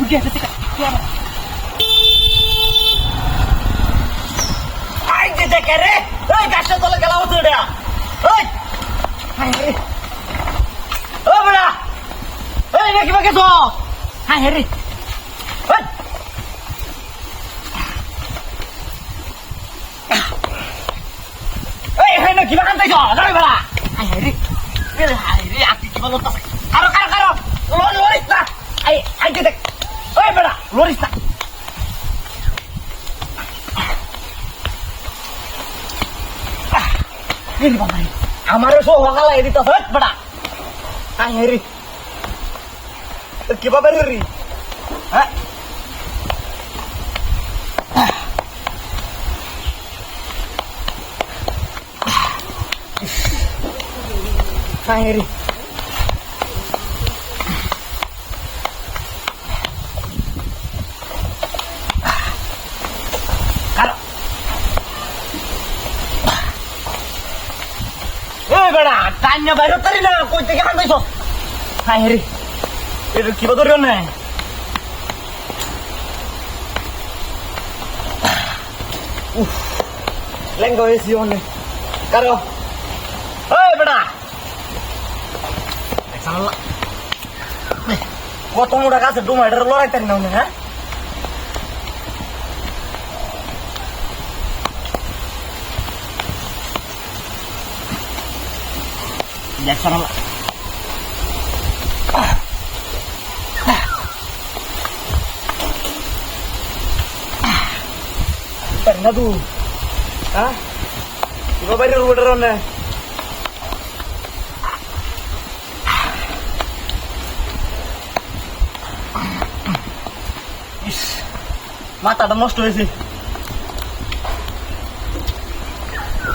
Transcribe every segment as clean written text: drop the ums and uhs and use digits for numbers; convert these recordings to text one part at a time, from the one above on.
Udah, ketika keluar. Ay, kita kere. Hey, kasih tolong kalau tuh dia. Hey, hey, oh bela. Hey, bagi bagi so. Hai, Heri. Hey. Hey, Heri, gimana tuh so? Dari bela. Hai, Heri. Heri, aku gimana tuh? Karo. Loris lah. Ay, kita. Hey, bela. Loris lah. Ini Pak Mari. Amare so wakala ini tuh hot beda. Ah Heri. Kipa beri. Hah? Ah Heri. বেড়া time বাইরে তারি না কই থেকে আনতেছ high রে এটা কি বদরিও না উফ লেঙ্গো এসি ওনে কারো ওই বেড়া দেখছালা কত মোটা গাছে ডুমাইটার লড়াই তারি না হ্যাঁ দেখছালা pernah tuh, ah, coba bayar dulu beneran deh. Mata ada most tuh sih.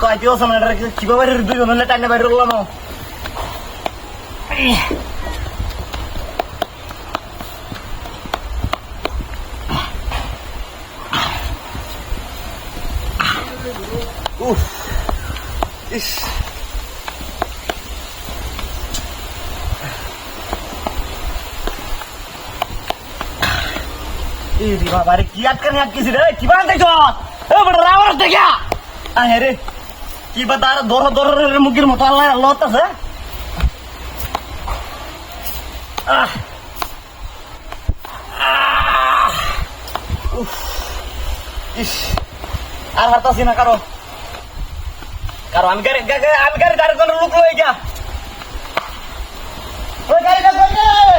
Kau aja sama ada coba bayar dulu beneran tanya bayar dulu mau. Ish. Ih, bapak ini kiat kan yang kisi deh, gimana tuh? Beneran deh ya? Akhirnya, kibat ada dorong mungkin motor lah lotas ya? Ish. Arhata sih nak karo. Karo আমি গাড়ি দাঁড় করে look লয়ে গিয়া ওই গাড়িটা কই রে